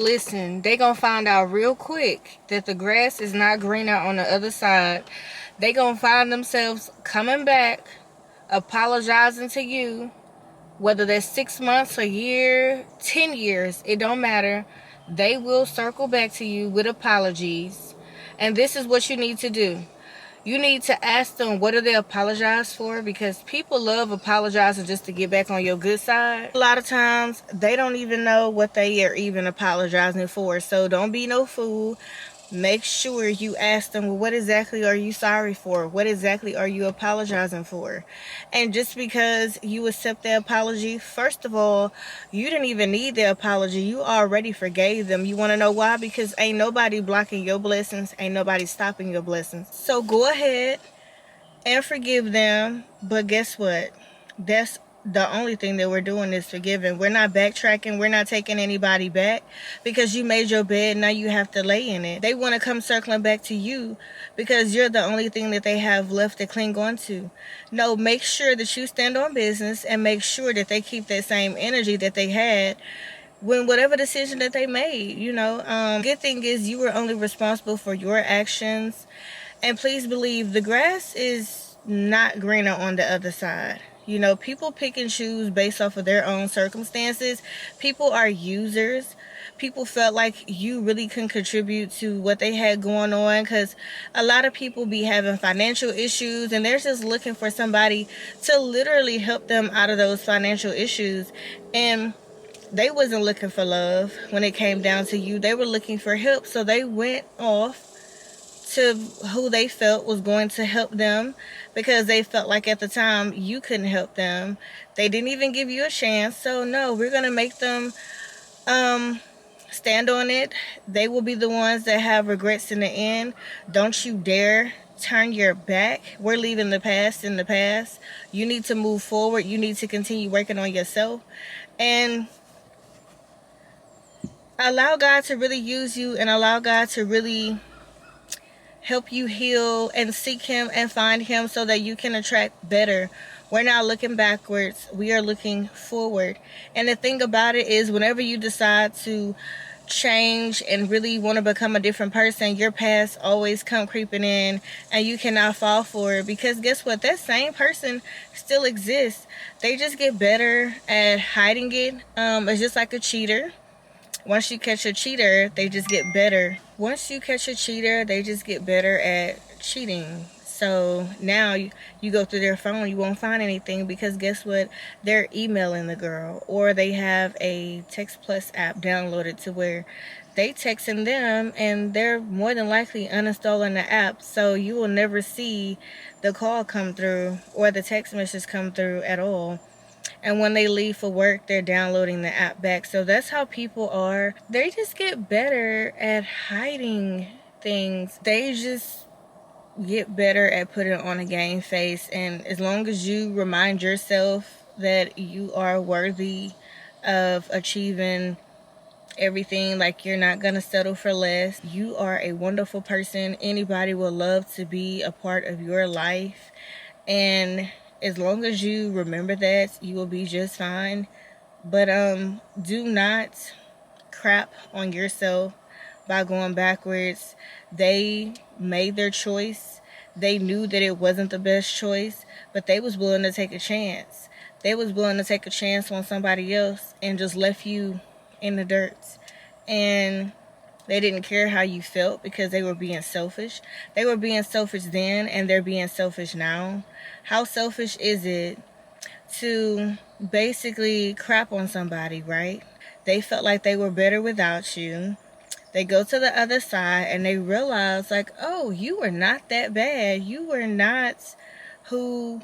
Listen, they gonna find out real quick that the grass is not greener on the other side. They gonna find themselves coming back, apologizing to you, whether that's 6 months, a year, 10 years, it don't matter. They will circle back to you with apologies. And this is what you need to do. You need to ask them what do they apologize for, because people love apologizing just to get back on your good side. A lot of times they don't even know what they are even apologizing for. So don't be no fool. Make sure you ask them, well, what exactly are you sorry for? What exactly are you apologizing for? And just because you accept the apology, first of all, you didn't even need the apology. You already forgave them. You want to know why? Because ain't nobody blocking your blessings. Ain't nobody stopping your blessings. So go ahead and forgive them. But guess what? That's the only thing that we're doing is forgiving. We're not backtracking. We're not taking anybody back, because you made your bed. Now you have to lay in it. They want to come circling back to you because you're the only thing that they have left to cling on to. No, make sure that you stand on business and make sure that they keep that same energy that they had when whatever decision that they made, good thing is you were only responsible for your actions. And please believe the grass is not greener on the other side. People pick and choose based off of their own circumstances. People are users. People felt like you really can contribute to what they had going on, because a lot of people be having financial issues and they're just looking for somebody to literally help them out of those financial issues. And they wasn't looking for love when it came down to you. They were looking for help. So they went off to who they felt was going to help them, because they felt like at the time you couldn't help them. They didn't even give you a chance. So no, we're going to make them stand on it. They will be the ones that have regrets in the end. Don't you dare turn your back. We're leaving the past in the past. You need to move forward. You need to continue working on yourself and allow God to really use you, and allow God to really help you heal and seek him and find him so that you can attract better. We're not looking backwards. We are looking forward. And the thing about it is, whenever you decide to change and really want to become a different person, your past always come creeping in and you cannot fall for it, because guess what? That same person still exists. They just get better at hiding it. It's just like a cheater. Once you catch a cheater, they just get better. Once you catch a cheater, they just get better at cheating. So now you go through their phone, you won't find anything, because guess what? They're emailing the girl, or they have a Text Plus app downloaded to where they texting them, and they're more than likely uninstalling the app. So you will never see the call come through or the text message come through at all. And when they leave for work, they're downloading the app back. So that's how people are. They just get better at hiding things. They just get better at putting on a game face. And as long as you remind yourself that you are worthy of achieving everything, like you're not gonna settle for less, you are a wonderful person. Anybody will love to be a part of your life. And as long as you remember that, you will be just fine. But do not crap on yourself by going backwards. They made their choice. They knew that it wasn't the best choice, but they was willing to take a chance. They was willing to take a chance on somebody else and just left you in the dirt. And they didn't care how you felt, because they were being selfish. They were being selfish then, and they're being selfish now. How selfish is it to basically crap on somebody, right? They felt like they were better without you. They go to the other side and they realize, like, oh, you were not that bad. You were not who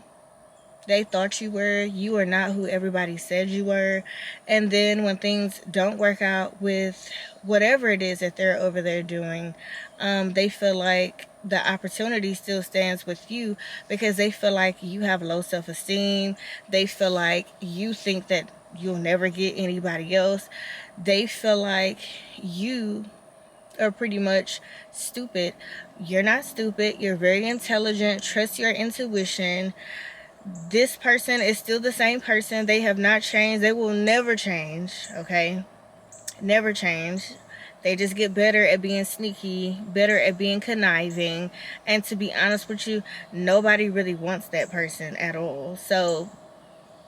they thought you were. You are not who everybody said you were. And then when things don't work out with whatever it is that they're over there doing, they feel like the opportunity still stands with you, because they feel like you have low self-esteem. They feel like you think that you'll never get anybody else. They feel like you are pretty much stupid. You're not stupid. You're very intelligent. Trust your intuition. This person is still the same person. They have not changed. They will never change, okay? Never change. They just get better at being sneaky, better at being conniving. And to be honest with you, nobody really wants that person at all. So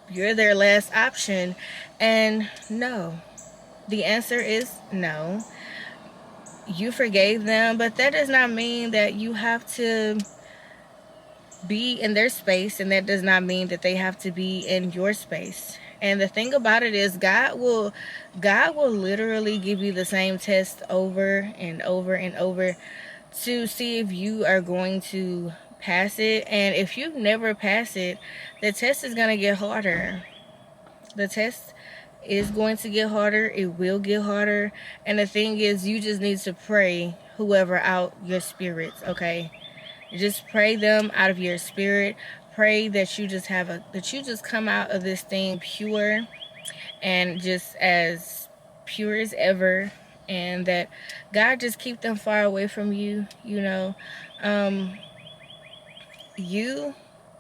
you're their last option. And no, the answer is no. You forgave them, but that does not mean that you have to be in their space, and that does not mean that they have to be in your space. And the thing about it is, God will literally give you the same test over and over and over to see if you are going to pass it. And if you never pass it, the test is going to get harder. The test is going to get harder. It will get harder. And the thing is, you just need to pray whoever out your spirits, okay? Just pray them out of your spirit. Pray that you just come out of this thing pure and just as pure as ever, and that God just keep them far away from you. You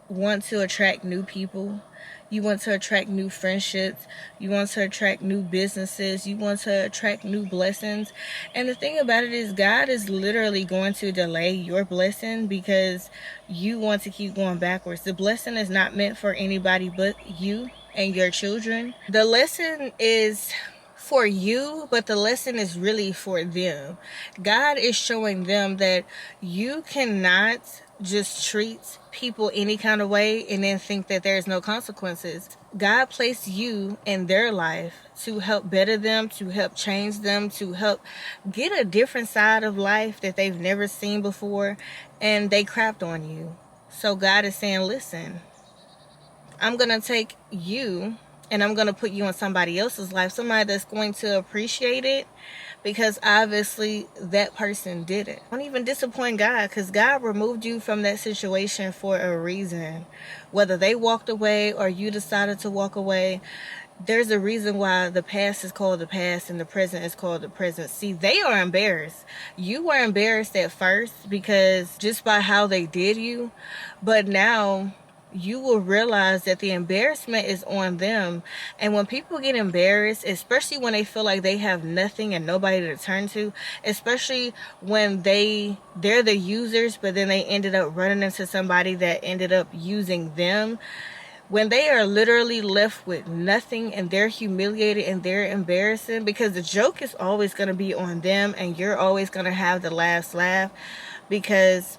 want to attract new people. You want to attract new friendships. You want to attract new businesses. You want to attract new blessings. And the thing about it is, God is literally going to delay your blessing because you want to keep going backwards. The blessing is not meant for anybody but you and your children. The lesson is for you, but the lesson is really for them. God is showing them that you cannot just treat people any kind of way and then think that there's no consequences. God placed you in their life to help better them, to help change them, to help get a different side of life that they've never seen before, and they crapped on you. So God is saying, listen, I'm going to take you and I'm going to put you in somebody else's life, somebody that's going to appreciate it, because obviously that person did it. Don't even disappoint God, because God removed you from that situation for a reason. Whether they walked away or you decided to walk away, there's a reason why the past is called the past and the present is called the present. See, they are embarrassed. You were embarrassed at first because just by how they did you, but now you will realize that the embarrassment is on them. And when people get embarrassed, especially when they feel like they have nothing and nobody to turn to, especially when they're the users, but then they ended up running into somebody that ended up using them, when they are literally left with nothing and they're humiliated and they're embarrassing, because the joke is always going to be on them and you're always going to have the last laugh, because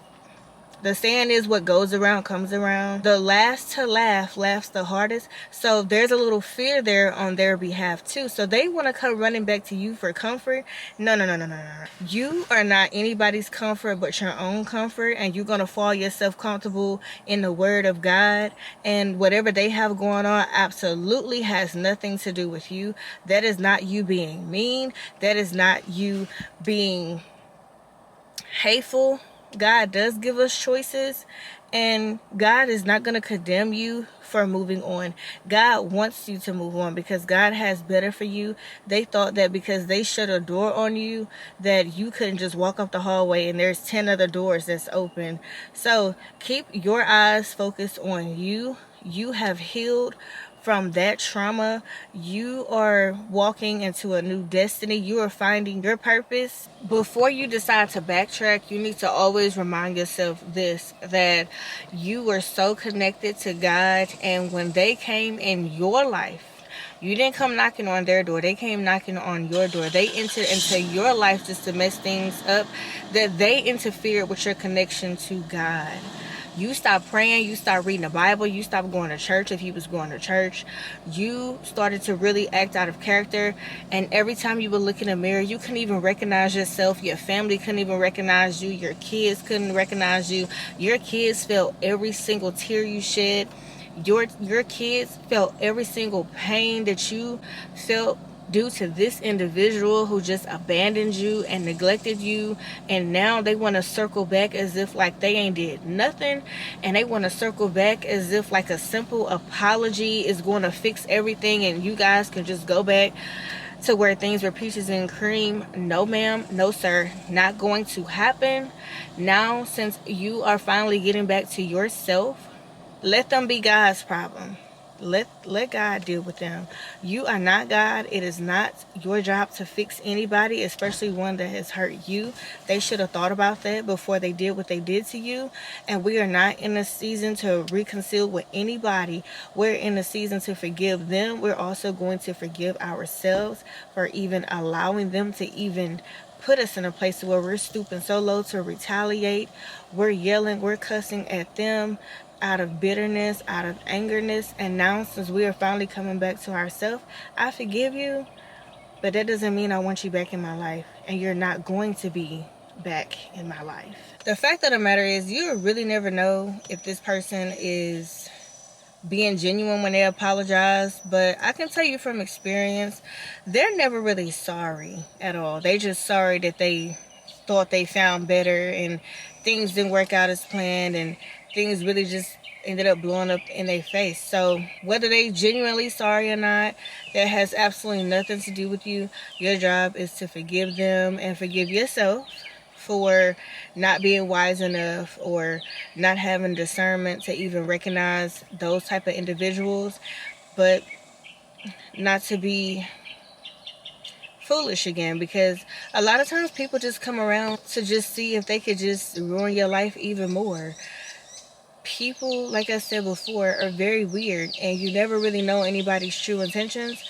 the saying is, what goes around comes around. The last to laugh laughs the hardest. So there's a little fear there on their behalf too. So they want to come running back to you for comfort. No. You are not anybody's comfort but your own comfort. And you're going to fall yourself comfortable in the word of God. And whatever they have going on absolutely has nothing to do with you. That is not you being mean. That is not you being hateful. God does give us choices, and God is not going to condemn you for moving on. God wants you to move on because God has better for you. They thought that because they shut a door on you that you couldn't just walk up the hallway and there's 10 other doors that's open. So keep your eyes focused on you. You have healed from that trauma. You are walking into a new destiny. You are finding your purpose. Before you decide to backtrack, you need to always remind yourself this, that you were so connected to God, and when they came in your life, you didn't come knocking on their door. They came knocking on your door. They entered into your life just to mess things up, that they interfered with your connection to God. You stopped praying, you stopped reading the Bible, you stopped going to church if you was going to church. You started to really act out of character, and every time you would look in the mirror, you couldn't even recognize yourself. Your family couldn't even recognize you. Your kids couldn't recognize you. Your kids felt every single tear you shed. Your kids felt every single pain that you felt due to this individual who just abandoned you and neglected you, and now they want to circle back as if like they ain't did nothing, and they want to circle back as if like a simple apology is going to fix everything and you guys can just go back to where things were peaches and cream. No ma'am, no sir, not going to happen. Now, since you are finally getting back to yourself, let them be God's problem. Let God deal with them. You are not God. It is not your job to fix anybody, especially one that has hurt you. They should have thought about that before they did what they did to you. And we are not in a season to reconcile with anybody. We're in a season to forgive them. We're also going to forgive ourselves for even allowing them to even put us in a place where we're stooping so low to retaliate. We're yelling, we're cussing at them out of bitterness, out of angerness. And now, since we are finally coming back to ourselves, I forgive you, but that doesn't mean I want you back in my life. And you're not going to be back in my life. The fact of the matter is, you really never know if this person is being genuine when they apologize, but I can tell you from experience, they're never really sorry at all. They just sorry that they thought they found better and things didn't work out as planned and things really just ended up blowing up in their face. So whether they genuinely sorry or not, that has absolutely nothing to do with you. Your job is to forgive them and forgive yourself for not being wise enough or not having discernment to even recognize those type of individuals, but not to be foolish again, because a lot of times people just come around to just see if they could just ruin your life even more. People, like I said before, are very weird, and you never really know anybody's true intentions.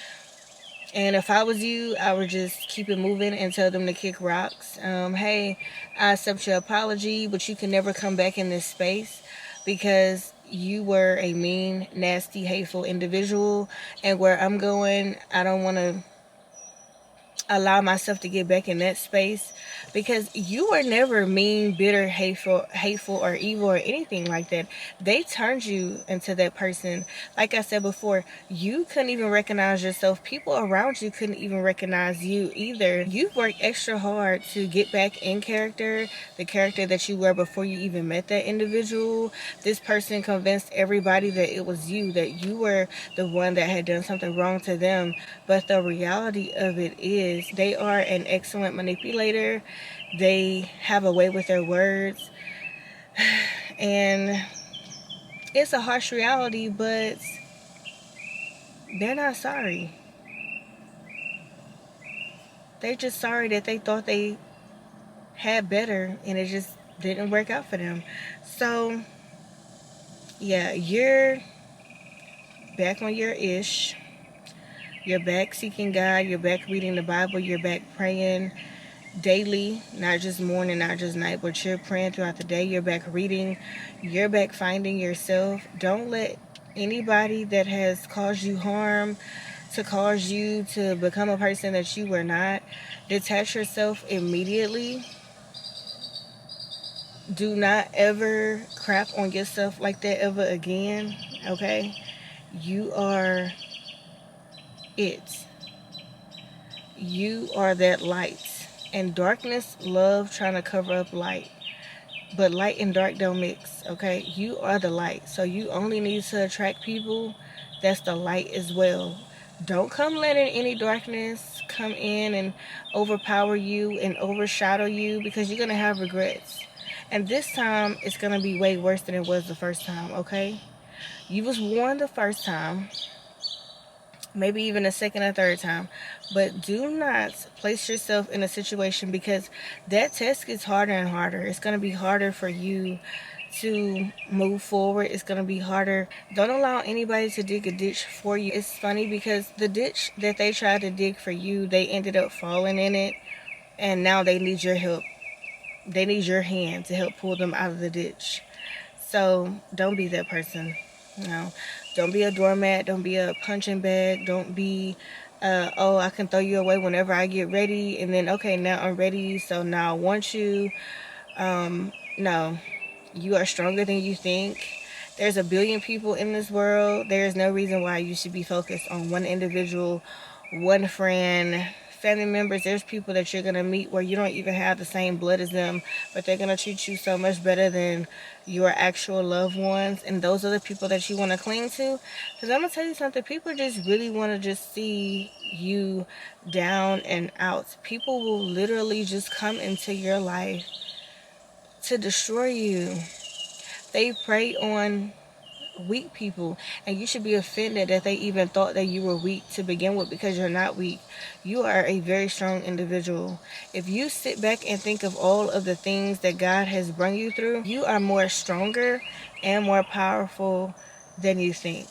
And if I was you, I would just keep it moving and tell them to kick rocks. Hey, I accept your apology, but you can never come back in this space because you were a mean, nasty, hateful individual. And where I'm going, I don't want to allow myself to get back in that space, because you were never mean, bitter, hateful or evil or anything like that. They turned you into that person. Like I said before, you couldn't even recognize yourself. People around you couldn't even recognize you either. You've worked extra hard to get back in character, the character that you were before you even met that individual. This person convinced everybody that it was you, that you were the one that had done something wrong to them. But the reality of it is, they are an excellent manipulator. They have a way with their words. And it's a harsh reality, but they're not sorry. They're just sorry that they thought they had better and it just didn't work out for them. So, yeah, you're back on your ish. You're back seeking God. You're back reading the Bible. You're back praying daily, not just morning, not just night, but you're praying throughout the day. You're back reading. You're back finding yourself. Don't let anybody that has caused you harm to cause you to become a person that you were not. Detach yourself immediately. Do not ever crap on yourself like that ever again, okay? You are it. You are that light. And darkness love trying to cover up light. But light and dark don't mix, okay? You are the light. So you only need to attract people that's the light as well. Don't come letting any darkness come in and overpower you and overshadow you, because you're going to have regrets. And this time, it's going to be way worse than it was the first time, okay? You was warned the first time, maybe even a second or third time, but do not place yourself in a situation, because that test gets harder and harder. It's going to be harder for you to move forward. It's going to be harder. Don't allow anybody to dig a ditch for you. It's funny because the ditch that they tried to dig for you, they ended up falling in it, and now they need your help. They need your hand to help pull them out of the ditch. So don't be that person. No, don't be a doormat. Don't be a punching bag. Don't be, oh, I can throw you away whenever I get ready. And then, okay, now I'm ready, so now I want you. No, you are stronger than you think. There's a billion people in this world. There is no reason why you should be focused on one individual, one friend, family members. There's people that you're going to meet where you don't even have the same blood as them, but they're going to treat you so much better than your actual loved ones. And those are the people that you want to cling to. Because I'm going to tell you something. People just really want to just see you down and out. People will literally just come into your life to destroy you. They prey on weak people, and you should be offended that they even thought that you were weak to begin with, because you're not weak. You are a very strong individual. If you sit back and think of all of the things that God has brought you through, you are more stronger and more powerful than you think.